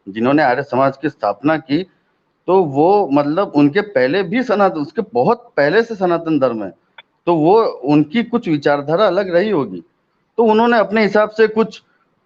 जिन्होंने आर्य समाज की स्थापना की, तो वो मतलब उनके पहले भी सनातन, उसके बहुत पहले से सनातन धर्म है, तो वो उनकी कुछ विचारधारा अलग रही होगी, तो उन्होंने अपने हिसाब से कुछ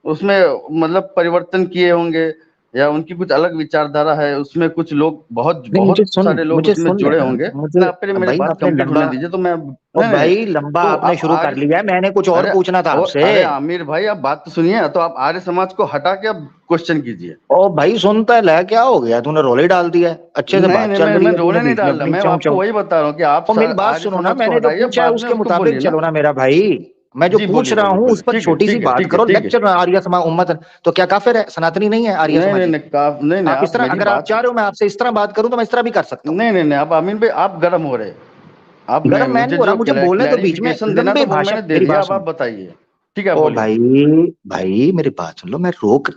उसमें मतलब परिवर्तन किए होंगे, या उनकी कुछ अलग विचारधारा है, उसमें कुछ लोग बहुत नहीं, बहुत सारे लोग मुझे उसमें सुन जुड़े लेना होंगे। मुझे। मैं पहले मेरी भाई बात आपने कंप्लीट लंबा, होने दीजिए, तो मैं और नहीं नहीं भाई लंबा तो आपने आप शुरू कर आर्य, लिया है, मैंने कुछ और अरे पूछना था और आपसे। अरे आमिर भाई, आप बात तो सुनिए, तो आप आर्य समाज को हटा के अब क्वेश्चन कीजिए। ओ भाई सुनता है, क्या हो गया, तूने रोले डाल दिया है, अच्छे से नहीं बात नहीं, चल रही मैं है, तूने रोने नहीं बीच में डाल रहा, अपनी मैं चौं आपको चौं। वही बता रहा हूँ कि आप और मेरी बात आर्य सुनो ना, समाज को मैंने जो हटाइए, पूछा है बाद में उसके उसको मुताबिक बोलिए ना। चलो ना मेरा भाई। मैं जो जी पूछ बोलिए रहा बोलिए हूँ उस बोलिए, पर ठीक है छोटी सी ठीक है बात ठीक है करो, ठीक है। लेक्चर आर्य समाज उम्मत तो क्या काफिर है, सनातनी नहीं है आर्य नहीं नहीं समाजी? नहीं नहीं नहीं, आप इस आप तरह, मेरी अगर आप बात, चाह रहे हो मैं आपसे इस तरह बात करूं तो मैं इस तरह भी कर सकता हूँ। नहीं नहीं नहीं, आप आमीन भाई आप गर्म हो रहे, आप मैं गर्म मैं नहीं मुझे हो रहा, जो मुझे बोलने तो बीच में क्लैरिफिकेशन देना लंबे था वो भाषण, मैंने दे मेरी दिया, बात अब आप सुनो। बताइए। ठीक है, आप ओ बोलिए। भाई, भाई मेरी बात सुन लो,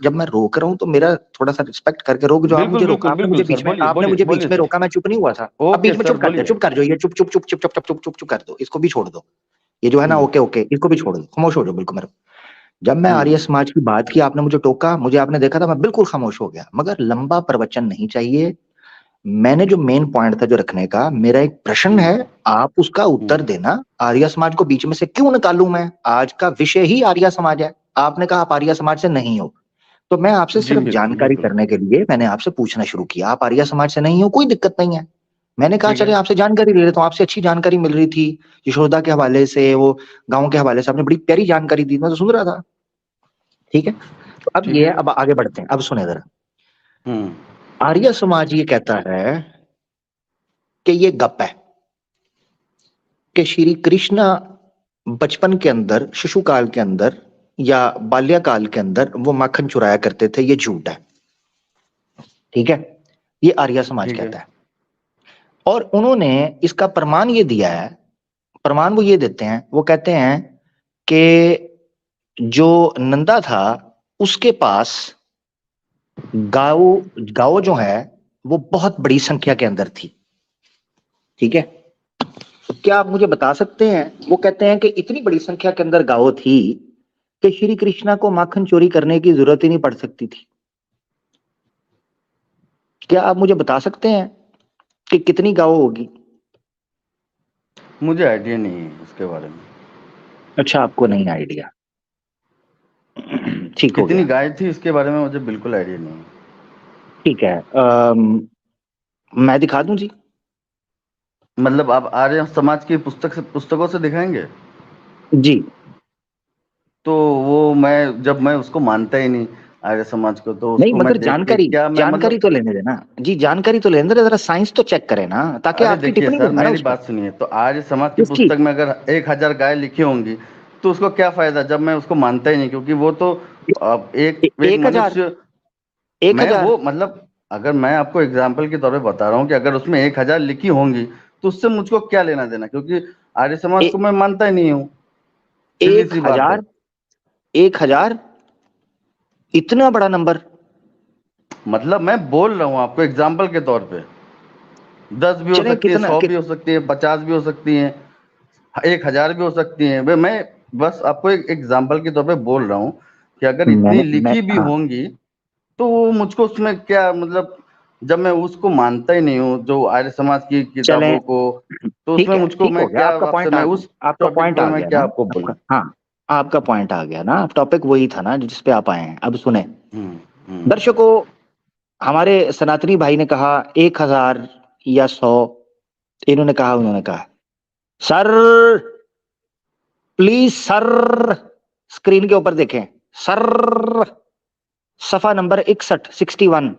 जब मैं रोक रहा हूँ तो मेरा थोड़ा सा रिस्पेक्ट करके रोक। जो आप बिल्कुल मुझे रोका, बिल्कुल बिल्कुल सर, बोलिए आपने बोलिए मुझे बीच बोलिए में सर। रोका, मैं चुप नहीं हुआ था। अब ओके बीच में सर, चुप कर दिया, बोलिए। चुप कर दो, ये चुप चुप चुप चुप चुप चुप चुप चुप चुप कर दो, इसको भी छोड़ दो। ये जो है ना, हम्म ओके ओके, इसको भी छोड़ दो, खामोश हो जाओ बिल्कुल मेरे। जब मैं हम्म आर्य समाज की बात की, आपने मुझे टोका, मुझे आपने देखा था, मैं बिल्कुल खामोश हो गया, मगर लंबा प्रवचन नहीं चाहिए। मैंने जो मेन पॉइंट था जो रखने का, मेरा एक प्रश्न हम्म है, आप उसका उत्तर हम्म देना। आर्य समाज को बीच में से क्यों निकालूं मैं? आज का विषय ही आर्य समाज है। आपने कहा आप आर्य समाज से नहीं हो, तो मैं आपसे जी सिर्फ बिल्कुल जानकारी बिल्कुल। करने के लिए मैंने आपसे पूछना शुरू किया। आप आर्य समाज से नहीं हो, कोई दिक्कत नहीं है। मैंने कहा ठीक चले है। आपसे जानकारी ले लेता हूँ, आपसे अच्छी जानकारी मिल रही थी, यशोदा के हवाले से, वो गाँव के हवाले से आपने बड़ी प्यारी जानकारी दी, मैं तो सुन रहा था। ठीक है, तो अब ठीक ये है। है, अब आगे बढ़ते हैं, अब सुने जरा। हम्म आर्य समाज ये कहता है कि ये गप है कि श्री कृष्ण बचपन के अंदर, शिशु काल के अंदर या बाल्यकाल के अंदर वो माखन चुराया करते थे, ये झूठ है। ठीक है, ये आर्य समाज ठीक है। कहता है। और उन्होंने इसका प्रमाण ये दिया है, प्रमाण वो ये देते हैं, वो कहते हैं कि जो नंदा था उसके पास गाय, गाय जो है वो बहुत बड़ी संख्या के अंदर थी। ठीक है, तो क्या आप मुझे बता सकते हैं, वो कहते हैं कि इतनी बड़ी संख्या के अंदर गाय थी कि श्री कृष्णा को माखन चोरी करने की जरूरत ही नहीं पड़ सकती थी। क्या आप मुझे बता सकते हैं कि कितनी गाय होगी? मुझे आइडिया नहीं है उसके बारे में। अच्छा, आपको नहीं आइडिया। ठीक हो कितनी गया। गाय थी इसके बारे में मुझे बिल्कुल आइडिया नहीं है। ठीक है, मैं दिखा दूं जी? मतलब आप आर्य समाज की पुस्तकों से दिखाएंगे? जी। तो वो मैं उसको मानता ही नहीं, आर्य समाज को, तो नहीं, उसको मैं मगर देख के जानकारी, क्या मैं जानकारी मतलब। तो लेने देना जी, जानकारी तो लेने दे, जरा साइंस तो चेक करें ना, ताकि अरे आपकी देखिए टिप्पणी सर, दूंगा ना मेरी उस पर। बात सुनिए, तो आर्य समाज की किसकी? पुस्तक में अगर 1,000 गाय लिखी होंगी, तो उसको क्या फायदा, जब मैं उसको मानता ही नहीं, क्योंकि वो तो अब एक एक 1,000, मनुष्य, एक मैं हजार वो मतलब, अगर मैं आपको एग्जाम्पल के तौर पे बता रहा हूँ कि अगर उसमें 1,000 लिखी होंगी, तो उससे मुझको क्या लेना देना, क्योंकि आर्य समाज को मैं मानता ही नहीं हूँ, सीधी एक सी बात है। हजार 1,000 इतना बड़ा नंबर? मतलब मैं बोल रहा हूँ आपको एग्जाम्पल के तौर पे, 10 भी हो चले सकती है, कितना 100 भी हो सकती है, 50 भी हो सकती है, 1,000 भी हो सकती है, मैं बस आपको एक एग्जाम्पल के तौर पे बोल रहा हूँ कि अगर इतनी मैं लिखी भी हाँ, होंगी, तो वो मुझको उसमें क्या मतलब, जब मैं उसको मानता ही नहीं हूँ जो आर्य समाज की चलें, किताबों को, तो ठीक उसमें है, मुझको ठीक मैं हो गया, क्या आपका आपसे पॉइंट मैं आ उस गया, आपका टॉपिक पॉइंट पे आ मैं गया क्या ना आपको बोलूँ। आपका, हाँ, आपका पॉइंट आ गया ना, टॉपिक वही था ना जिस पे आप आए हैं। अब सुने हम्म हम्म दर्शकों, हमारे सनातनी भाई ने कहा 1,000 या 100, इन्होंने कहा, उन्होंने कहा सर, प्लीज सर, स्क्रीन के ऊपर देखें सर, सफा नंबर 61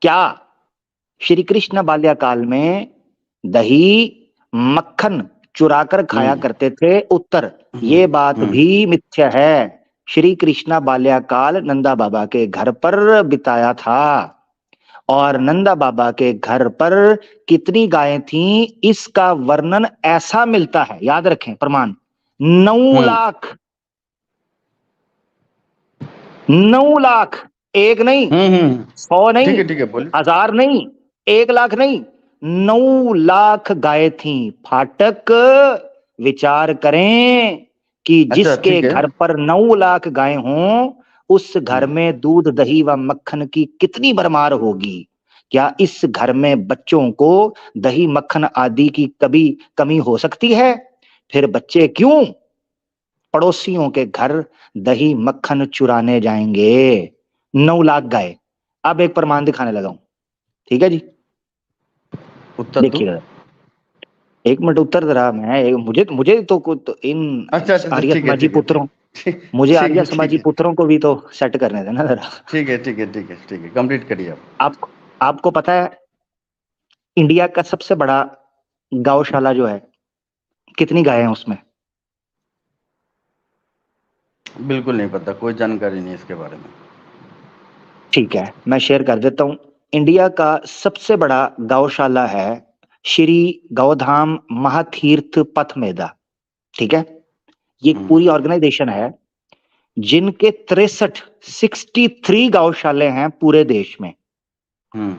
क्या श्री कृष्ण बाल्यकाल में दही मक्खन चुराकर खाया हम्म करते थे? उत्तर, हम्म ये बात हम्म भी मिथ्या है। श्री कृष्ण बाल्यकाल नंदा बाबा के घर पर बिताया था, और नंदा बाबा के घर पर कितनी गायें थीं इसका वर्णन ऐसा मिलता है, याद रखें प्रमाण, 9 लाख, 9 लाख, एक नहीं, 100 नहीं, ठीक है बोलिए। 1,000 नहीं, 1 लाख नहीं, 9 लाख गायें थी। फाटक, विचार करें कि अच्छा जिसके ठीक है। घर पर 9 लाख गायें हों, उस घर में दूध दही व मक्खन की कितनी भरमार होगी। क्या इस घर में बच्चों को दही मक्खन आदि की कभी कमी हो सकती है? फिर बच्चे क्यों पड़ोसियों के घर दही मक्खन चुराने जाएंगे? 9 लाख गाय। अब एक प्रमाण दिखाने लगा हूं, ठीक है जी, उत्तर दो। देखिएगा। एक मिनट उत्तर जरा, मुझे तो इन अच्छा अच्छा अच्छा, आर्य ठीक है समाजी ठीक है पुत्रों, ठीक मुझे ठीक आर्य है ठीक समाजी है पुत्रों को भी तो सेट करने देना जरा। ठीक है ठीक है ठीक है ठीक है, कंप्लीट करिए आप। आप आपको पता है इंडिया का सबसे बड़ा गौशाला जो है, कितनी गाय हैं उसमें? बिल्कुल नहीं पता, कोई जानकारी नहीं इसके बारे में। ठीक है, मैं शेयर कर देता हूं। इंडिया का सबसे बड़ा गौशाला है श्री गौधाम महातीर्थ पथमेदा, ठीक है। ये एक हम्म पूरी ऑर्गेनाइजेशन है जिनके 63 गौशाले हैं पूरे देश में। हम्म।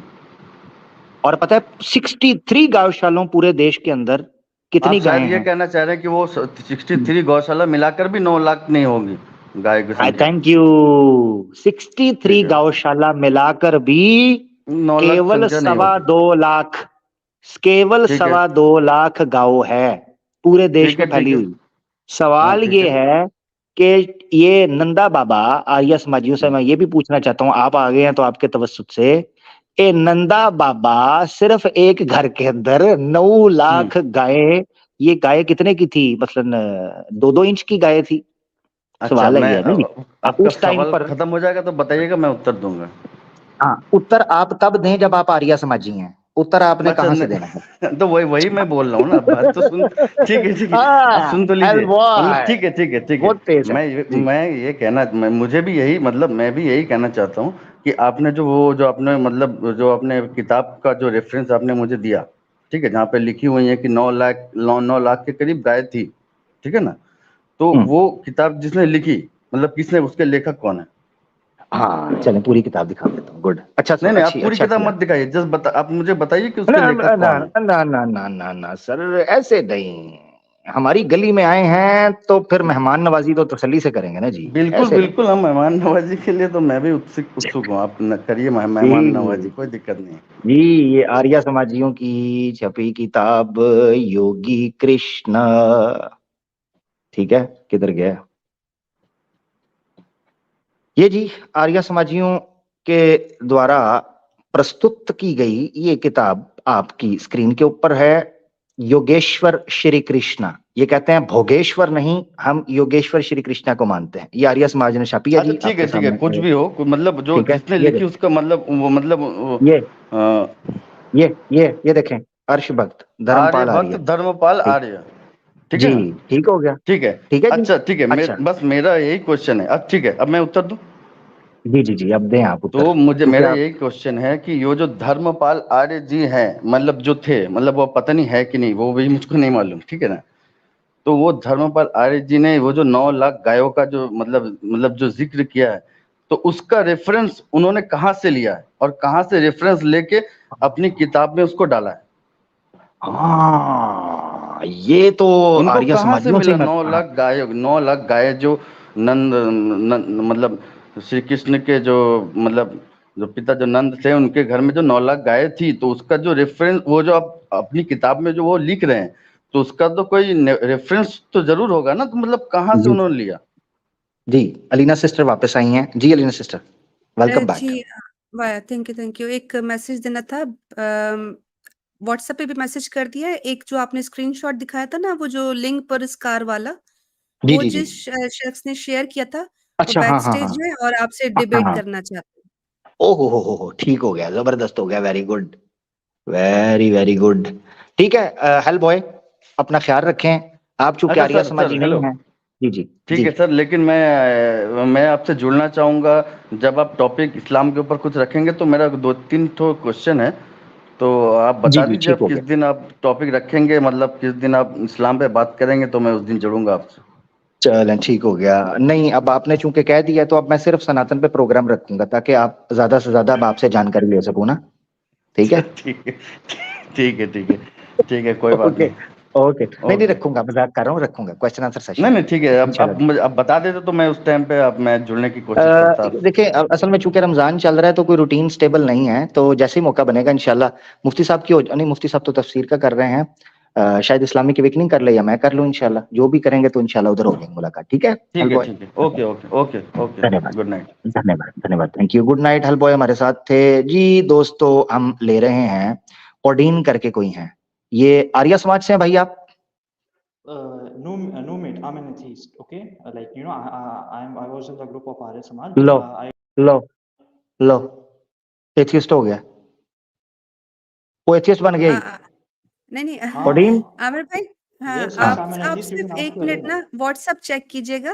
और पता है 63 गौशालों पूरे देश के अंदर आप कितनी शायद गायें ये हैं? कहना चाह रहे हैं कि वो 63 गौशाला मिलाकर भी 9 लाख नहीं होगी गाय की आई संख्या। Thank you. 63 ठीक है, गौशाला मिलाकर भी 9 लाख केवल संख्या नहीं सवा होगी। दो लाख केवल ठीक है 2.25 लाख गौ है पूरे देश ठीक में है ठीक फैली है। हुई। हाँ सवाल ठीक ये है। है कि ये नंदा बाबा, आर्य समाजियों से हम्म, मैं ये भी पूछना चाहता हूं, आप आ गए हैं तो आपके तवज्जुह से, ए नंदा बाबा सिर्फ एक घर के अंदर 9 लाख गायें, ये गाय कितने की थी, मसलन 2-2 इंच की गाय थी? अच्छा, सवाल है मैं ये ना जी। आपका उस टाइम सवाल पर, खत्म हो जाएगा तो बताइएगा, मैं उत्तर दूंगा। हाँ, उत्तर आप तब दें जब आप आर्य समाजी हैं। उत्तर आपने अच्छा कहां से देना है? तो वही वही मैं बोल रहा हूँ ना, बात तो सुन। ठीक है आप सुन तो एल लीजिए, मतलब बॉय, ठीक है ठीक है ठीक है। बहुत तेज है जी। मैं ये कहना, मुझे भी यही, मतलब मैं भी यही कहना चाहता हूँ कि आपने जो वो जो आपने मतलब जो आपने किताब का जो रेफरेंस आपने मुझे दिया, ठीक है, जहाँ पे लिखी हुई है कि 9 लाख 9 लाख के करीब गाय थी, ठीक है ना, तो हम्म, वो किताब जिसने लिखी, मतलब किसने, उसके लेखक कौन है? हाँ चलें पूरी किताब दिखा देता हूँ। गुड, अच्छा नहीं नहीं, आप अच्छी, पूरी अच्छा किताब किया। मत दिखाइए, जस्ट बता, आप मुझे बताइए कि ना उसके ना लेखक ना कौन है। ना ना ना ना ना सर, ऐसे नहीं। हमारी गली में आए हैं तो फिर मेहमान नवाजी तो तसल्ली से करेंगे ना जी, बिल्कुल ऐसे नहीं। बिल्कुल, हम मेहमान नवाजी के लिए तो मैं भी उत्सुक उत्सुक हूँ, आप करिए मेहमान नवाजी, जी कोई दिक्कत नहीं है। जी, ये आर्य समाजियों की छपी किताब योगी कृष्ण, ठीक है, किधर गया ये जी, आर्य समाजियों के द्वारा प्रस्तुत की गई ये किताब आपकी स्क्रीन के ऊपर है। योगेश्वर श्री कृष्णा, ये कहते हैं भोगेश्वर नहीं, हम योगेश्वर श्री कृष्णा को मानते हैं। ये आर्य समाज ने छापी है अच्छा जी, आपके ठीक है, सामने कुछ भी हो, मतलब जो ठीक है। जिसने ये लिखी उसका मतलब वो मतलब ये अ, ये देखें, अर्श भक्त धर्मपाल आर्यभट्ट आर्य, धर्मपाल ठीक आर्य, ठीक है जी, ना? ठीक हो गया, ठीक है। ठीक है जी। अच्छा ठीक है, अच्छा बस मेरा यही क्वेश्चन है, अब ठीक है, अब मैं उत्तर दूं। जी जी जी, अब दें आप उत्तर, तो मुझे, क्योंकि मेरा आप, यही क्वेश्चन है कि ये जो धर्मपाल आर्य जी हैं, मतलब जो थे, मतलब वो पता नहीं है कि नहीं, वो भी मुझको नहीं मालूम, ठीक है ना, तो वो धर्मपाल आर्य जी ने वो जो 9 लाख गायों का जो मतलब जो जिक्र किया है, तो उसका रेफरेंस उन्होंने कहाँ से लिया है और कहाँ से रेफरेंस लेके अपनी किताब में उसको डाला है? हाँ ये तो उनको आर्य कहाँ से समाजियों से मिला मैं, 9 लाख गाय जो मतलब श्री कृष्ण के जो मतलब जो पिता जो नंद थे, उनके घर में जो 9 लाख गाय थी, तो उसका जो रेफरेंस, वो जो आप अपनी किताब में जो वो लिख रहे हैं, तो उसका तो कोई रेफरेंस तो जरूर होगा ना, तो मतलब कहाँ से जी उन्होंने लिया? जी, अलीना सिस्टर वापस आई हैं जी, अलीना सिस्टर वेलकम जी, बैक। वाह, थैंक यू। एक मैसेज देना था, व्हाट्सएप पे भी मैसेज कर दिया है। एक जो आपने स्क्रीनशॉट दिखाया था ना, वो जो लिंक पुरस्कार वाला, जी वो जी जी, जिस शख्स ने शेयर किया था, वो अच्छा, हाँ बैक हाँ हाँ स्टेज है और आपसे हाँ डिबेट हाँ, करना चाहते हैं। ओहो हो, ठीक हो गया, जबरदस्त हो गया, very good, very very good. ठीक है, हेल बॉय, अपना ख्याल रखें, आप चूंकि अच्छा आर्य सर, समाजी नहीं हेलो। हैं। जी जी ठीक जी, है सर, लेकिन मैं आपसे जुड़ना चाहूँगा, जब आप टॉपिक इस्लाम के ऊपर कुछ रखेंगे तो मेरा 2-3 ठो क्वेश्चन है, तो आप जी बता जी, दीजिए ठीक आप हो किस गया। दिन आप टॉपिक रखेंगे, मतलब किस दिन आप इस्लाम पे बात करेंगे, तो मैं उस दिन जुड़ूंगा आपसे। चलें, ठीक हो गया। नहीं, अब आपने चूंकि कह दिया तो अब मैं सिर्फ सनातन पे प्रोग्राम रखूंगा ताकि आप ज्यादा से ज्यादा अब आपसे जानकारी ले सकूं ना, ठीक है। ठीक है ठीक है ठीक है ठीक है, कोई बात ओके, नहीं। ओके नहीं ओके रखूंगा, मजाक कर रहा हूँ, रखूंगा क्वेश्चन आंसर सेशन। नहीं नहीं ठीक है, इंशाल्लाह। अब मुझे अब बता देते तो मैं उस टाइम पे अब मैं जुड़ने की कोशिश करता। देखिए असल में चूंकि रमजान चल रहा है तो कोई रूटीन स्टेबल नहीं है, तो जैसे ही मौका बनेगा इंशाल्लाह मुफ्ती साहब की नहीं, मुफ्ती साहब तो तफसीर का कर रहे हैं, शायद इस्लामिक अवेकनिंग कर ले या मैं कर लूँ इंशाल्लाह, जो भी करेंगे तो इंशाल्लाह उधर होगी मुलाकात। ठीक है हल बॉय, ठीक है, ओके ओके ओके ओके, धन्यवाद गुड नाइट। धन्यवाद धन्यवाद, थैंक यू, गुड नाइट। हल बॉय हमारे साथ थे जी। दोस्तों हम ले रहे हैं ओडीन करके कोई हैं, ये आर्य समाज से हैं भाई आप? No, mate. I'm an atheist. Okay, I was in the group of Arya Samaj. Low low low, atheist हो गया, वो एथियस्ट बन गया ही। नहीं नहीं हाँ, ओडीन आमिर भाई, हाँ yes, yes, I'm an आप atheist. You सिर्फ can ask एक to मिनट anyone. ना व्हाट्सएप चेक कीजिएगा,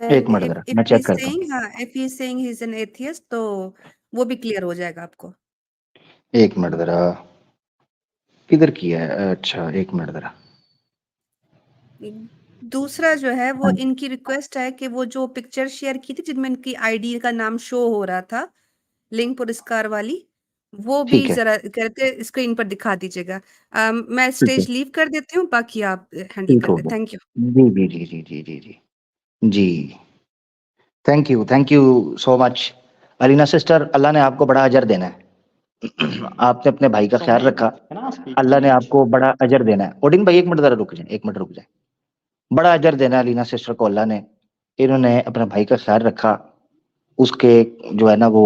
एक एंड मिनट इफ जरा इफ मैं ही चेक करता हूँ, सेइंग, हाँ if he saying he is an atheist, तो वो भी क्लियर हो जाएगा आपको। एक मिनट जरा, किधर किया है? अच्छा एक मिनट जरा, दूसरा जो है वो हाँ, इनकी रिक्वेस्ट है कि वो जो पिक्चर शेयर की थी जिनमें इनकी आईडी का नाम शो हो रहा था, लिंक पुरस्कार वाली, वो भी ठीक है जरा करके स्क्रीन पर दिखा दीजिएगा। मैं ठीक है स्टेज लीव कर देती हूँ, बाकी आप हैंडल ठीक कर हो ले। गया, थैंक यू। जी जी जी जी जी जी जी जी, thank you so much Alina sister, Allah ने आपको बड़ा अजर देना है। आपने अपने भाई का So, ख्याल mate, रखा, can I speak, अल्लाह ने mate? आपको बड़ा अजर देना है। ओडिन भाई एक मिनट जरा रुक जाए, एक मिनट रुक जाए, बड़ा अजर देना है अलीना सिस्टर को अल्लाह ने, इन्होंने अपने भाई का ख्याल रखा, उसके जो है ना वो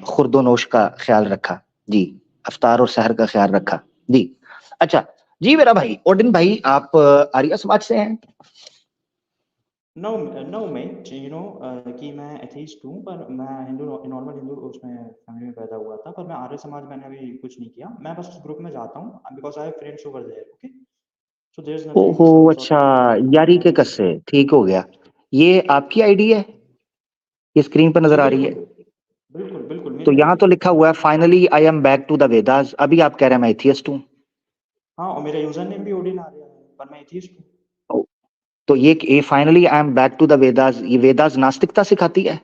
खुर्दोनोश का ख्याल रखा जी, अफ्तार और सहर का ख्याल रखा जी। अच्छा जी मेरा भाई ओडिन भाई, आप आर्य समाज से हैं? No, no, mate. कि मैं atheist हूँ, पर मैं नॉर्मल हिंदू उसमें फैमिली में पैदा हुआ था, पर मैं आर्य समाज मैंने अभी कुछ नहीं किया, मैं बस उस ग्रुप में जाता हूँ because I have friends over there. Okay, so there is nothing ओहो सम अच्छा, सॉर्ट यारी के कस्से, ठीक हो गया। ये आपकी आईडी है, ये स्क्रीन पर नजर जी आ रही है, बिल्कुल बिल्कुल बिल्कुल तो मेरी यहाँ आईडी तो है। लिखा हुआ है finally I am back to the Vedas, अभी आप कह रहे हैं मैं एथियस्ट हूँ। हाँ, और मेरा यूजर नेम भी ओडिन आ रहा है, पर मैं एथियस्ट हूँ। तो ये finally I am back to the Vedas, ये वेदास नास्तिकता सिखाती है?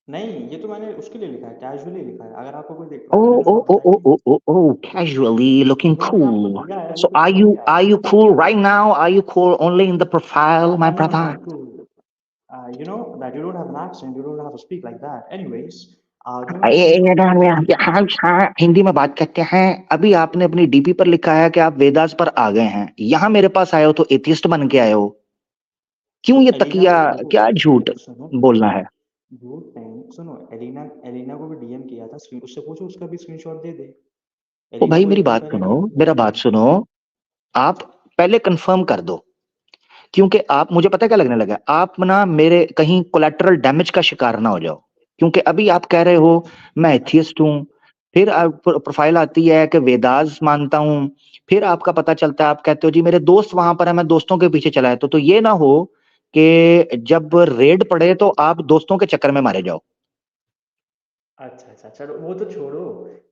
नहीं, ये तो मैंने उसके लिए लिखा है, कैजुअली लिखा है, अगर आपको कोई Oh, प्रॉब्लम है तो oh, आप oh, oh, बताइए। oh, oh, oh, casually looking वो मैंने आपको cool. दिया है, वो So तो समझ गया are है। you cool right now? Are you cool only in the profile, my I'm brother? not cool. You know that you don't have an accent, you don't have to speak like that. Anyways, जो मैं हिंदी में बात करते हैं। अभी आपने अपनी DP पर लिखा है कि आप वेदास पर आ गए हैं, यहाँ मेरे पास आए हो तो एथियस्ट बन के आए हो, क्यों ये एलिना तकिया, को देखो, क्या झूठ सुनो, बोलना है? झूठ नहीं, सुनो, एलिना को भी डीएम किया था, उससे पूछो, उसका भी स्क्रीनशॉट दे दे। ओ एलिना भाई को मेरी एक दिन बात पहले सुनो, डीएम किया मेरा था। बात सुनो, आप पहले कंफर्म कर दो, क्योंकि आप, मुझे पता क्या लगने लगा, आप ना मेरे कहीं कोलैटरल डैमेज का शिकार ना हो जाओ, क्योंकि अभी आप कह रहे हो मैं एथियस्ट हूं, फिर प्रोफाइल आती है कि वेदास मानता हूं, फिर आपका पता चलता है आप कहते हो जी मेरे दोस्त वहां पर है, मैं दोस्तों के पीछे चला है, तो ये ना हो कि जब रेड पड़े तो आप दोस्तों के चक्कर में मारे जाओ। अच्छा, चलो वो तो छोड़ो।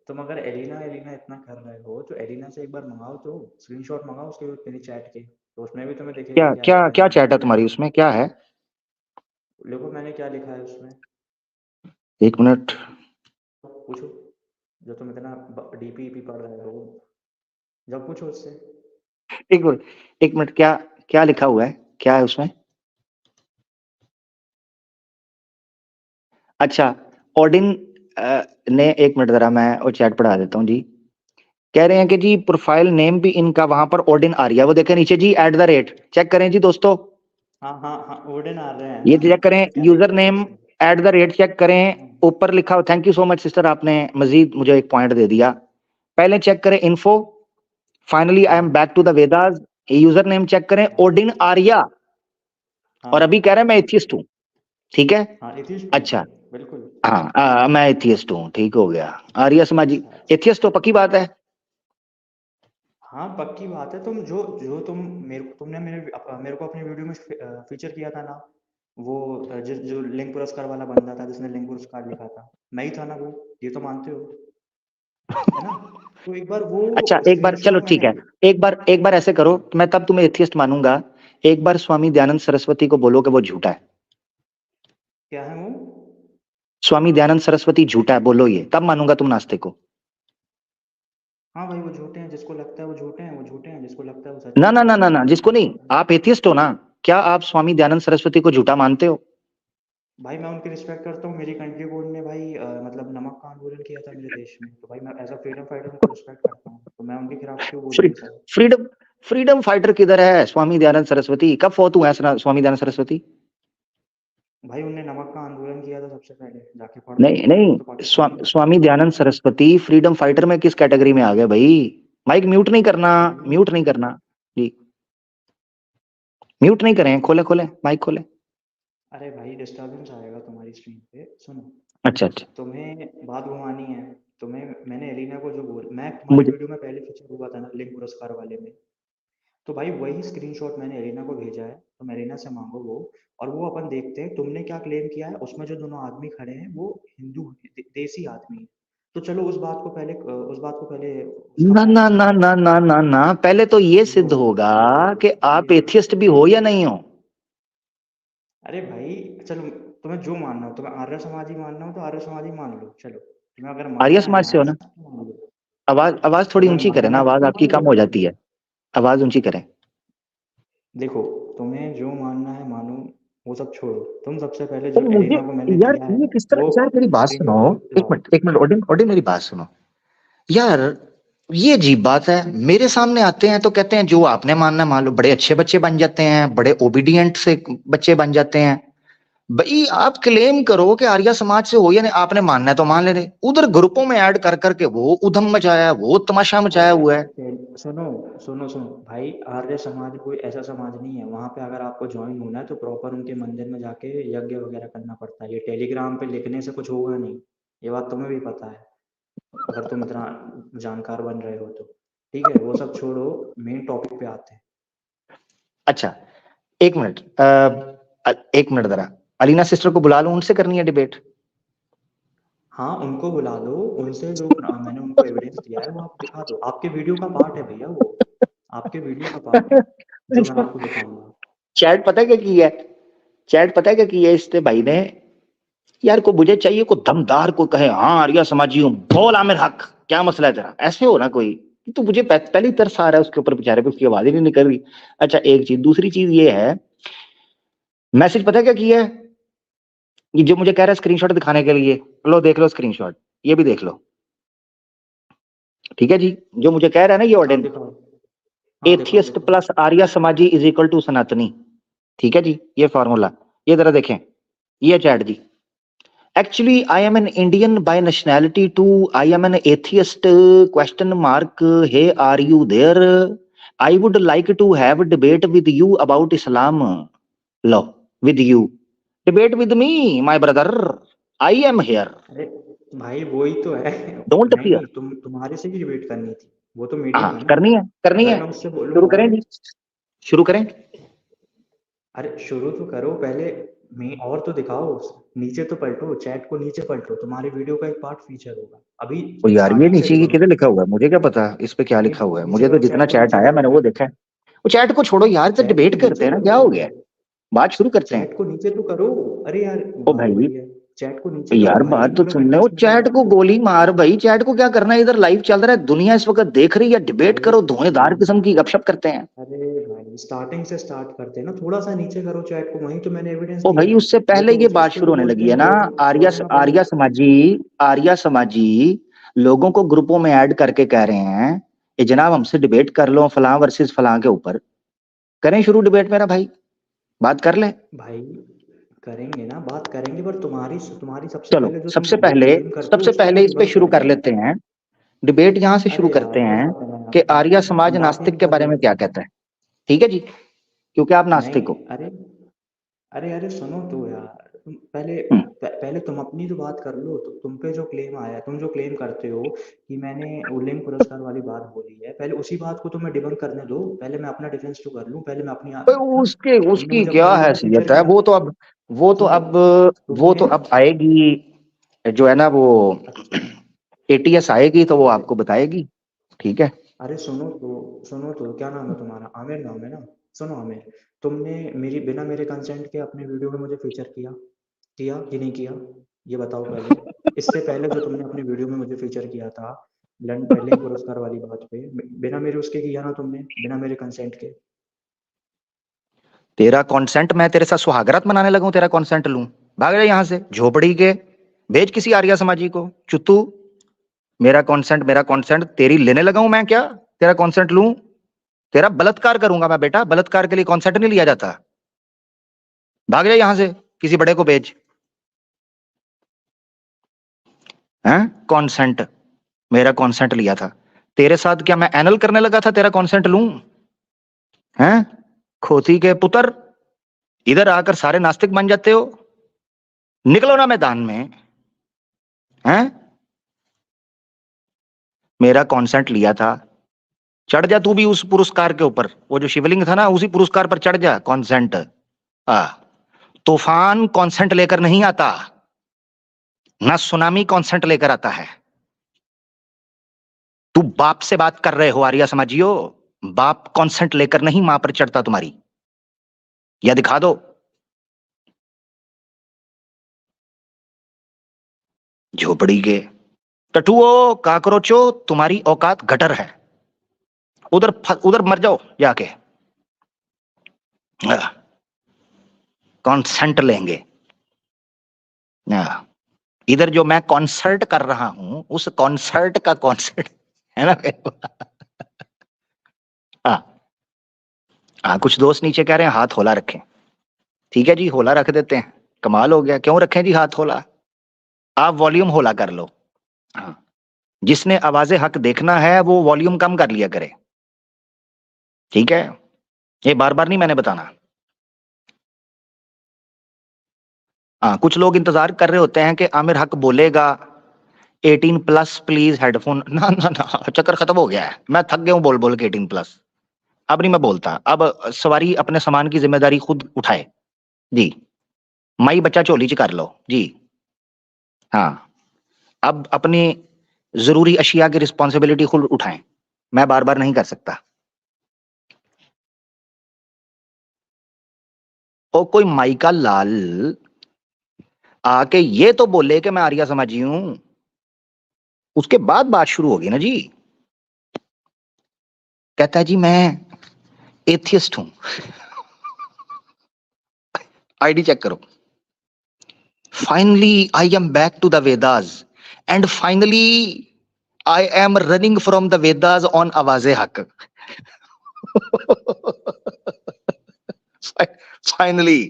तुम अगर एलिना एलिना इतना कर रहे हो तो एलिना से एक बार मंगाओ, तो स्क्रीनशॉट मंगाओ उसके मेरी चैट के, तो उसमें भी तुम्हें दिखेगा क्या क्या क्या क्या क्या लिखा चैट है है। तुम्हारी, उसमें क्या है? देखो मैंने क्या लिखा है उसमें, एक मिनट, पूछो, जो तुम इतना डीपी पढ़ रहे हो, जब पूछो उससे। एक मिनट, एक मिनट, क्या क्या लिखा हुआ है, क्या है उसमें? अच्छा, ओडिन ने, एक मिनट जरा मैं वो चैट पढ़ा देता हूँ जी। कह रहे हैं कि जी प्रोफाइल नेम भी इनका वहां पर ओडिन आ रही है, वो देखें नीचे जी @ चेक करें जी दोस्तों, हाँ, ओडिन आ रहे हैं ये ना, चेक करें, तो क्या यूजर दिक्कत है नेम इसमें। चेक करें, ऊपर लिखा हो, thank you so much sister, आपने मजीद मुझे एक पॉइंट दे दिया। पहले चेक करें info, finally I am back to the Vedas, user name check करें ओडिन आर्या, और अभी कह रहे हैं मैं एथियस्ट हूँ, ठीक है? हाँ, एथियस्ट हूँ अच्छा, बिल्कुल। हाँ मैं एथियस्ट हूँ, ठीक हो गया, आर्य समाजी अच्छा, एथियस्ट तो पक्की बात है। हाँ पक्की बात है। तुम जो जो तुम तुमने मेरे को अपनी वीडियो में फीचर किया था ना, वो जो लिंग पुरस्कार वाला बंदा था जिसने लिंग पुरस्कार लिखा था, मैं ही था ना वो, ये तो मानते हो, है ना? तो एक बार वो अच्छा एक बार चलो स्क्रीनशॉट ठीक मैंने है, एक बार ऐसे करो, मैं तब तुम्हें एथियस्ट मानूंगा, एक बार स्वामी दयानंद सरस्वती को बोलो कि वो झूठा है, क्या है वो। स्वामी दयानंद सरस्वती झूठा है बोलो, ये तब मानूंगा तुम नास्तिक को। हाँ भाई वो झूठे हैं, जिसको लगता है वो झूठे हैं, वो झूठे हैं, जिसको लगता है वो ना सच्चे ना हैं। ना ना ना, जिसको नहीं, आप एथियस्ट हो ना, क्या आप स्वामी दयानंद सरस्वती को झूठा मानते हो? भाई मैं उनकी रिस्पेक्ट करता हूँ, मेरी कंट्री बोर्ड ने भाई मतलब नमक का आंदोलन किया था मेरे देश में, तो भाई मैं एज अ फ्रीडम फाइटर उनको रिस्पेक्ट करता हूँ, तो मैं उनके खिलाफ क्यों बोलूँ फ्री, ये सब। फ्रीडम फ्रीडम फाइटर किधर है स्वामी दयानंद सरस्वती? कब फौत हुआ है स्वामी दयानंद सरस्वती? भाई उनने नमक का आंदोलन किया था सबसे पहले, जाके पढ़ लो, नहीं वो नहीं, तो पाकिस्तान में रहते स्वामी हैं। दयानंद सरस्वती फ्रीडम फाइटर में किस कैटेगरी में आ गए भाई? माइक म्यूट नहीं करना, भाई म्यूट नहीं करना जी, म्यूट नहीं करें, खोले खोले माइक खोले। अरे भाई डिस्टर्बेंस आएगा तुम्हारी स्क्रीन पे, सुनो। अच्छा अच्छा। तुम्हें बात घुमानी है, तुम्हें मैंने एलिना को जो बोल, मैं तुम्हारी मुझे वीडियो में पहले फीचर हुआ था ना लिंक पुरस्कार वाले में, तो भाई वही स्क्रीनशॉट मैंने एलिना को भेजा है, तुम एलिना से मांगो वो, और वो अपन देखते हैं तुमने क्या क्लेम किया है। उसमें जो दोनों आदमी खड़े हैं वो हिंदू देसी आदमी है, तो चलो उस बात को पहले उसका ना ना फैक्ट ना चेक ना करते ना ना ना, पहले तो ये हैं। सिद्ध होगा कि आप एथियस्ट भी हो या नहीं हो। अरे भाई चलो, तुम्हें जो मानना हो, तुम्हें आर्य समाजी मानना हो तो आर्य समाजी मान लो, चलो तुम्हें अगर आर्य मानना है समाज से हो ना? तो मान लो। आवाज आवाज थोड़ी तुम्हें ऊंची करें ना, मानना है आवाज तो आपकी मान लो कम हो भाई। जाती है, आवाज ऊंची करें। देखो, तुम्हें जो मानना है मानो, वो सब छोड़ो। तुम सबसे पहले तो जो मुझे, एलिना को मैंने यार दिया है ये किस तरह, वो यार मेरी बात सुनो, स्क्रीनशॉट लाओ। एक मिनट ओडिन ओडिन मेरी बात सुनो। यार ये अजीब बात है, मेरे सामने आते हैं तो कहते हैं जो आपने मानना है मान लो, बड़े अच्छे बच्चे बन जाते हैं, बड़े ओबीडियंट से बच्चे बन जाते हैं। भाई आप क्लेम करो कि आर्य समाज से हो या नहीं, आपने मानना है तो मान ले रहे, उधर ग्रुपों में ऐड कर करके वो उधम मचाया, वो तमाशा मचाया अरे हुआ है। सुनो सुनो सुनो भाई, आर्य समाज कोई ऐसा समाज नहीं है। वहां पे अगर आपको ज्वाइन होना है तो प्रॉपर उनके मंदिर में जाके यज्ञ वगैरह करना पड़ता है। ये टेलीग्राम पे लिखने से कुछ होगा नहीं, ये बात तुम्हें भी पता है, अगर तुम इतना जानकार बन रहे हो तो। ठीक है, वो सब छोड़ो, मेन टॉपिक पे आते हैं। अच्छा, एक मिनट, एक मिनट जरा, अलीना सिस्टर को बुला लो, उनसे करनी है डिबेट। हाँ उनको बुला दो, उनसे जो मैंने उनको एविडेंस दिया है वो आप दिखा दो। आपके वीडियो का पार्ट है भैया वो, आपके वीडियो का पार्ट है जो मैं आपको दिखाऊंगा। चैट पता है क्या की है? चैट पता है क्या की है इसने भाई ने? यार को मुझे चाहिए को दमदार को कहे हाँ आर्या समाजी हूँ, बोल आमिर हक, क्या मसला है तेरा, ऐसे हो ना कोई। तो मुझे पहले ही तरस आ रहा है उसके ऊपर, बेचारे पे, उसकी आवाज ही नहीं निकल रही। अच्छा एक चीज, दूसरी चीज ये है, मैसेज पता है क्या किया है? ये जो मुझे कह रहा है स्क्रीनशॉट दिखाने के लिए, लो देख लो स्क्रीनशॉट, ये भी देख लो। ठीक है जी, जो मुझे कह रहा है ना ये हाँ ऑर्डिन, दिखाओ, हाँ दिखाओ एथियस्ट दिखाओ। प्लस आर्या समाजी इज इक्वल टू सनातनी। ठीक है जी, ये फॉर्मूला, ये जरा देखें, ये चैट जी। Actually, I am an Indian by nationality too. I am an atheist. Question mark. Hey, are you there? I would like to have a debate with you about Islam. Law with you. Debate with me, my brother. I am here. अरे भाई वही तो है। Don't नहीं fear. नहीं, तुम्हारे से ही debate करनी थी, वो तो मीडियम हाँ है ना। करनी है, करनी अगर है। मैं उससे शुरू बोलूंगा, करें जी, शुरू करें। अरे शुरू तो करो पहले, मैं और तो दिखाओ, नीचे तो पलटो, चैट को नीचे पलटो, तुम्हारी वीडियो का एक पार्ट फीचर होगा अभी। ओ यार ये स्टार्टिंग से नीचे ये डिबंक किधर करो, लिखा हुआ है, मुझे क्या पता इस पे क्या लिखा हुआ है, नीचे मुझे तो करो, जितना चैट को चैट नीचे आया करो मैंने वो पहले। देखा है। वो चैट को छोड़ो यार, तो चैट को डिबेट करते नीचे हैं ना, करो क्या हो पहले, गया? बात शुरू करते हैं। चैट को नीचे तो करो। अरे यार ओ बात भाई, वही है, चैट को नीचे करो यार भाई, बात तो पूरा सुन ले, वो विंडोज में चैट जाओ। को गोली मार भाई, चैट को क्या करना है, इधर लाइव चल रहा है, दुनिया इस वक्त देख रही है, डिबेट भाई करो, धुएंधार किस्म की गपशप करते हैं। अरे भाई स्टार्टिंग से स्टार्ट करते हैं ना, थोड़ा सा नीचे करो चैट को, वहीं तो मैंने एविडेंस ओ दिया भाई है। उससे वो पहले तो ये बात उसको शुरू तो होने बोलते लगी है हैं ना, आर्या बोलना पड़ेगा। आर्या समाजी, आर्या समाजी लोगों को ग्रुपों में ऐड करके कह रहे हैं कि जनाब हमसे डिबेट कर लो, फलां वर्सेस फलां के ऊपर। करें शुरू डिबेट मेरा भाई, बात कर ले। भाई करेंगे ना, बात करेंगे, पर तुम्हारी तुम्हारी सबसे चलो पहले जो तुम सबसे वो पहले, क्लेम करते हो सबसे उसको तो पहले इस पे डिबंक शुरू करना कर है। लेते हैं, डिबेट यहां से शुरू अरे करते यार हैं बहुत है कि यार, आर्य समाज हम बात ही नास्तिक नहीं के कर बारे रहे में क्या थे। कहता है। ठीक है जी, क्योंकि आप नास्तिक नहीं, हो। अरे अरे अरे सुनो तो यार, तुम पहले हम्म। पहले तुम अपनी तो बात कर लो। तो तुम पे जो क्लेम आया है, तुम जो क्लेम करते हो कि मैंने उल्लेंघ पुरस्कार वाली बात बोली है, पहले उसी बात को तुम्हें डिबंक करने दो। पहले मैं अपना डिफेंस तो कर लूं, पहले मैं अपनी तो ना, उसके तुमने उसकी मुझे अपनी क्या वीडियो में फीचर हैसियत है, किया, वो तो अब, वो तो सुनो, अब, वो तुमने, तो अब आएगी, जो है ना वो एटीएस आएगी तो वो आपको बताएगी। ठीक है। अरे सुनो तो, क्या नाम है तुम्हारा? आमिर नाम है ना? सुनो आमिर, तुमने मेरी बिना मेरे कंसेंट के अपने वीडियो में मुझे फीचर किया, किया कि नहीं किया, ये बताओ पहले। इससे पहले जो तुमने अपनी वीडियो में मुझे फीचर किया था, लिंग पुरस्कार वाली बात पे बिना मेरे उसके किया ना तुमने, बिना मेरे कंसेंट के। तेरा कॉन्सेंट मैं तेरे साथ सुहागरात मनाने लगा हूं, तेरा कॉन्सेंट लूं? भाग जा यहां से झोपड़ी के, भेज किसी आर्या समाजी को। चुत्तू, मेरा कॉन्सेंट तेरी लेने लगा हूं मैं क्या? तेरा कॉन्सेंट लूं? तेरा बलात्कार करूंगा मैं बेटा, बलात्कार के लिए कॉन्सेंट नहीं लिया जाता। भाग जा यहां से, किसी बड़े को भेज। हैं? कॉन्सेंट, मेरा कॉन्सेंट लिया था तेरे साथ, क्या मैं एनल करने लगा था तेरा कॉन्सेंट लूं? हैं? खोती के पुत्र, इधर आकर सारे नास्तिक बन जाते हो। निकलो ना मैदान में। हैं? मेरा कॉन्सेंट लिया था, चढ़ जा तू भी उस पुरस्कार के ऊपर, वो जो शिवलिंग था ना उसी पुरस्कार पर चढ़ जा। कॉन्सेंट, तूफान कॉन्सेंट लेकर नहीं आता, ना सुनामी कॉन्सेंट लेकर आता है। तू बाप से बात कर रहे हो आर्या समाजियो, बाप कॉन्सेंट लेकर नहीं मां पर चढ़ता तुम्हारी, या दिखा दो। झोपड़ी के टटुओ, काकरोचो, तुम्हारी औकात गटर है, उधर उधर मर जाओ जाके। कॉन्सेंट लेंगे। इधर जो मैं कॉन्सर्ट कर रहा हूं, उस कॉन्सर्ट का कॉन्सर्ट है ना। हाँ, कुछ दोस्त नीचे कह रहे हैं हाथ होला रखें। ठीक है जी, होला रख देते हैं। कमाल हो गया, क्यों रखें जी हाथ होला? आप वॉल्यूम होला कर लो। हाँ, जिसने आवाज़े हक देखना है वो वॉल्यूम कम कर लिया करे, ठीक है? ये बार बार नहीं मैंने बताना। हाँ, कुछ लोग इंतजार कर रहे होते हैं कि आमिर हक बोलेगा 18+ प्लीज हेडफोन। ना ना ना, चक्कर खत्म हो गया है, मैं थक गया हूं बोल बोल के 18+। अब नहीं मैं बोलता, अब सवारी अपने सामान की जिम्मेदारी खुद उठाए जी। माई बच्चा झोली च कर लो जी। हाँ, अब अपनी जरूरी अशिया की रिस्पॉन्सिबिलिटी खुद उठाएं, मैं बार बार नहीं कर सकता। और कोई माई का लाल आके ये तो बोले कि मैं आर्या समाजी हूं, उसके बाद बात शुरू होगी ना जी। कहता है जी मैं एथियस्ट हूं। आईडी चेक करो। Finally I am back to the Vedas and finally I am running from the Vedas on Awaze Haq. Finally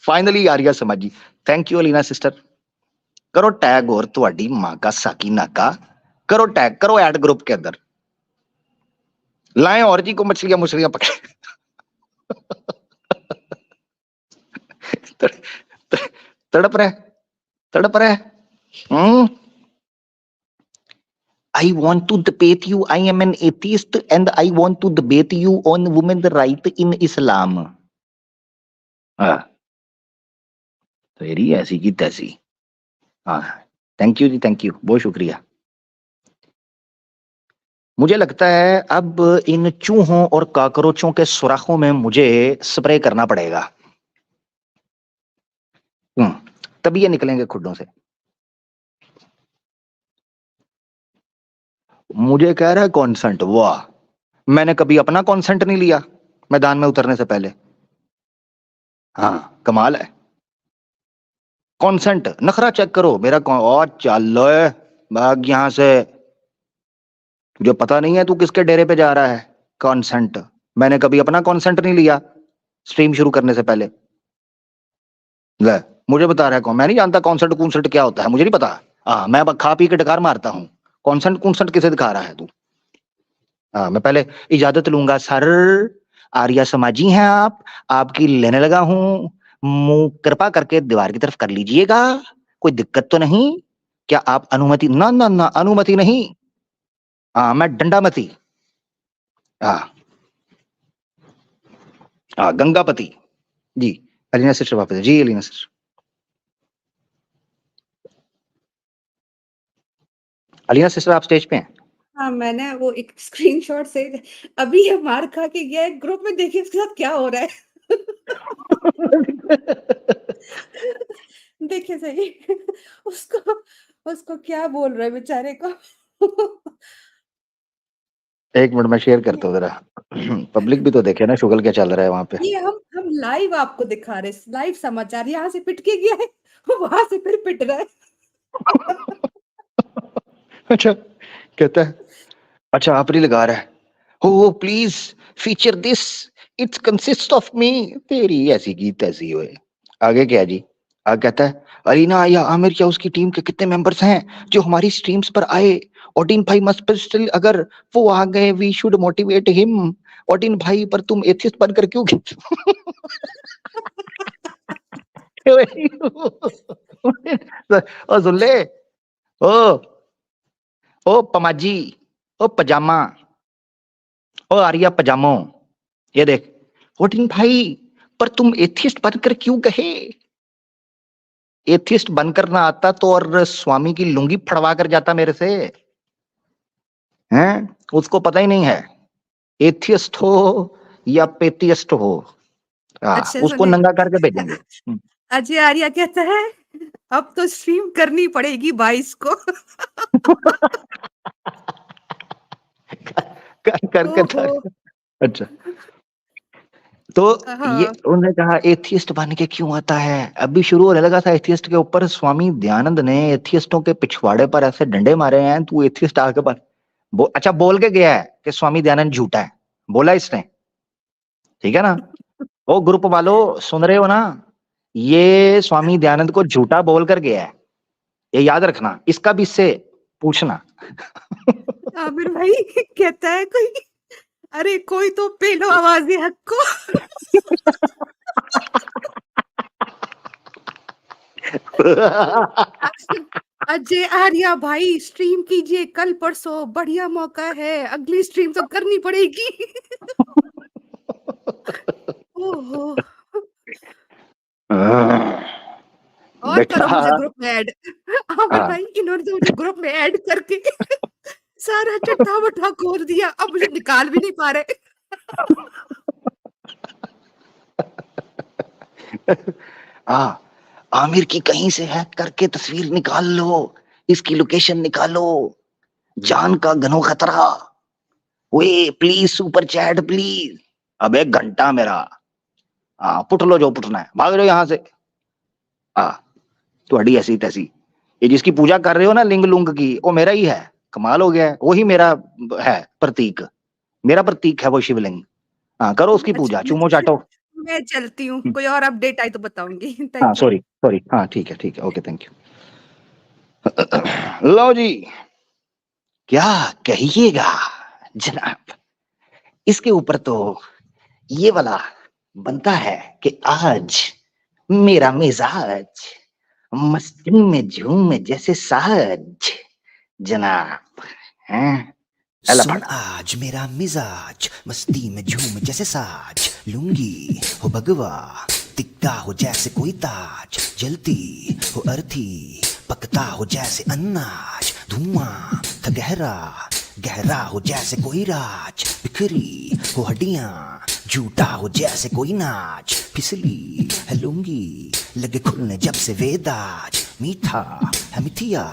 finally आर्या समाजी। Thank you Alina sister. करो टैग और तुम्हारी मां का साकी नाका, करो टैग, करो ऐड ग्रुप के अंदर। लाएं और जी को मछलियां मुछलियां पकड़े। तड़प रहे, तड़प रहे। I want to debate you. I am an atheist and I want to debate you on women's right in Islam. हाँ, तो ये ऐसी की तैसी। हाँ, थैंक यू जी, थैंक यू, बहुत शुक्रिया। मुझे लगता है अब इन चूहों और काकरोचों के सुराखों में मुझे स्प्रे करना पड़ेगा, तभी ये निकलेंगे खुड्डों से। मुझे कह रहा है कॉन्सेंट, वाह, मैंने कभी अपना कॉन्सेंट नहीं लिया मैदान में उतरने से पहले। हाँ, कमाल है। कॉन्सेंट, नखरा चेक करो मेरा और चल भाग यहां से। तुझे पता नहीं है तू किसके डेरे पे जा रहा है? कॉन्सेंट, मैंने कभी अपना कॉन्सेंट नहीं लिया स्ट्रीम शुरू करने से पहले। ले, मुझे बता रहा है कौन? मैं नहीं जानता कॉन्सेंट कूंसेंट क्या होता है, मुझे नहीं पता। हाँ, मैं खा पी के डकार मारता हूँ। कॉन्सेंट कूंसेंट किसे दिखा रहा है तू? हाँ, मैं पहले इजाजत लूंगा। सर, आर्या समाजी हैं आप, आपकी लेने लगा हूं, मुंह कृपा करके दीवार की तरफ कर लीजिएगा, कोई दिक्कत तो नहीं? क्या आप अनुमति? ना ना ना, अनुमति नहीं। हाँ, मैं डंडामती। हाँ हाँ, गंगापति जी। अलीना सिस्टर वापस जी। अलीना सिस्टर, अलीना सिस्टर आप स्टेज पे हैं। हाँ, मैंने वो एक स्क्रीनशॉट से अभी ये मार खा के गया है ग्रुप में, देखिए उसके साथ क्या हो रहा है। देखिए सही उसको उसको क्या बोल रहा है बेचारे को। एक मिनट में शेयर करता हूँ जरा, पब्लिक भी तो देखे ना शुगल क्या चल रहा है वहां पे। ये हम लाइव आपको दिखा रहे, लाइव समाचार, यहाँ से पिट के गया है, वहां से फिर पिट रहा है। अच्छा, कहता है अच्छा आप नहीं लगा रहा है, हो please feature this, it's consist of me, तेरी ऐसी की तैसी हुए। आगे क्या जी, आगे कहता है अरीना या आमिर या उसकी टीम के कितने मेंबर्स हैं जो हमारी स्ट्रीम्स पर आए, ओडिन भाई मस्ट स्टिल, अगर वो आ गए we should motivate him, Odin भाई पर तुम एथियस्ट बनकर क्यों ओ सुन ले, ओ पमाजी, ओ पजामा, ओ आर्या पजामो, ये देख ओडिन भाई पर तुम एथियस्ट बनकर क्यों कहे, एथियस्ट बनकर ना आता तो और स्वामी की लुंगी फड़वा कर जाता मेरे से, हैं? उसको पता ही नहीं है एथियस्ट हो या पेथियस्ट हो। अच्छा उसको सुने, नंगा करके भेजेंगे। अजय आर्या कहता है अब तो स्ट्रीम करनी पड़ेगी 22 को। करके ओहो, अच्छा, तो ये हाँ, उन्होंने कहा एथियस्ट बन के क्यों आता है, अभी शुरू होने लगा था एथियस्ट के ऊपर, स्वामी दयानंद ने एथियस्टों के पिछवाड़े पर ऐसे डंडे मारे हैं, तू एथियस्ट आके पर अच्छा बोल के गया है कि स्वामी दयानंद झूठा है, बोला इसने, ठीक है ना। ओ ग्रुप वालों सुन रहे हो ना, ये स्वामी दयानंद को झूठा बोल कर गया है, ये याद रखना, इसका भी इससे पूछना। आमिर भाई कहता है कोई, अरे कोई तो पेलो आवाज़े हक को। अजय आर्या भाई स्ट्रीम कीजिए कल परसों, बढ़िया मौका है, अगली स्ट्रीम तो करनी पड़ेगी। ओहो, और करो मुझे बेटा ग्रुप में ऐड। आमिर भाई इन्होंने तो मुझे ग्रुप में ऐड करके सारा चट्टा बट्टा खोल दिया, अब मुझे निकाल भी नहीं पा रहे। आमिर की कहीं से हैक करके तस्वीर निकाल लो, इसकी लोकेशन निकालो, जान का घनो खतरा, way please super chat please, अब 1 घंटा मेरा, पुट लो जो पुटना है, भाग जाओ यहाँ से। तुम्हारी ऐसी तैसी, ये जिसकी पूजा कर रहे हो ना लिंग लुंग की, वो मेरा ही है, कमाल हो गया है, वही मेरा है प्रतीक, मेरा प्रतीक है वो शिवलिंग। करो उसकी पूजा, चूमो चाटो। मैं चलती हूँ, कोई और अपडेट आई तो बताऊंगी। हाँ थैंक यू। सॉरी सॉरी, हाँ ठीक है ओके थैंक यू। लो जी, क्या कहिएगा जनाब, इसके ऊपर तो ये वाला बनता है कि आज मेरा मिजाज मस्ती में झूम जैसे साज जनाब, हैं? सुन आज मेरा मिजाज मस्ती में झूम जैसे साज, लुंगी हो भगवा टिकता हो जैसे कोई ताज, जलती हो अर्थी पकता हो जैसे अनाज, धुआं था गहरा गहरा हो जैसे कोई राज, बिखरी हो हड्डियां झूठा हो जैसे कोई नाच, फिसली है लुंगी लगे खुलने जब से वेदाज, मीठा है मिथिया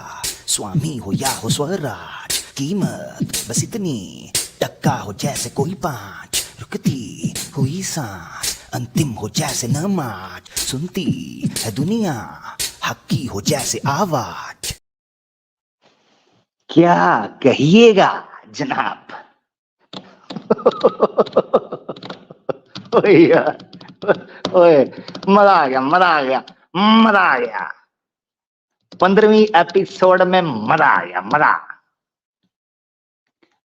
स्वामी हो या हो स्वराज, कीमत बस इतनी टक्का हो जैसे कोई पांच, रुकती हुई सांस अंतिम हो जैसे नमाज, सुनती है दुनिया हक्की हो जैसे आवाज। क्या कहिएगा जनाब। ओए यार, ओए मजा आ गया मजा आ गया मजा आ गया, 15वीं एपिसोड में मजा आ गया मजा।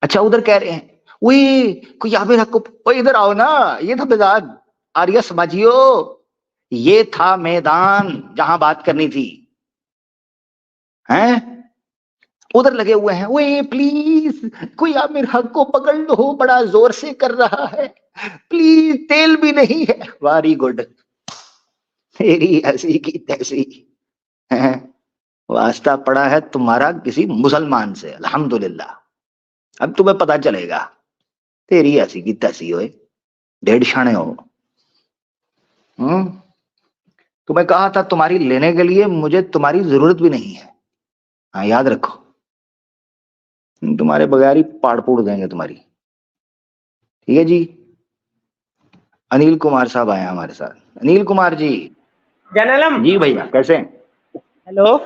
अच्छा उधर कह रहे हैं वही कोई आमिर को, इधर आओ ना, ये था मैदान आर्या समाजियो, ये था मैदान जहां बात करनी थी, हैं? उधर लगे हुए हैं, वे प्लीज कोई आमिर हक को पकड़ लो, बड़ा जोर से कर रहा है, प्लीज तेल भी नहीं है, वेरी गुड, तेरी ऐसी की तैसी, हैं? वास्ता पड़ा है तुम्हारा किसी मुसलमान से, अल्हम्दुलिल्लाह, अब तुम्हें पता चलेगा, तेरी ऐसी की तैसी हो, डेढ़ शाने हो। तुम्हें कहा था तुम्हारी लेने के लिए, मुझे तुम्हारी जरूरत भी नहीं है, हाँ याद रखो। तुम्हारे बगैर ही पाड़ पूड़ देंगे तुम्हारी। ठीक है जी। अनिल कुमार साहब आए हमारे साथ। अनिल कुमार जी। जनलम जी भैया कैसे हैं? हेलो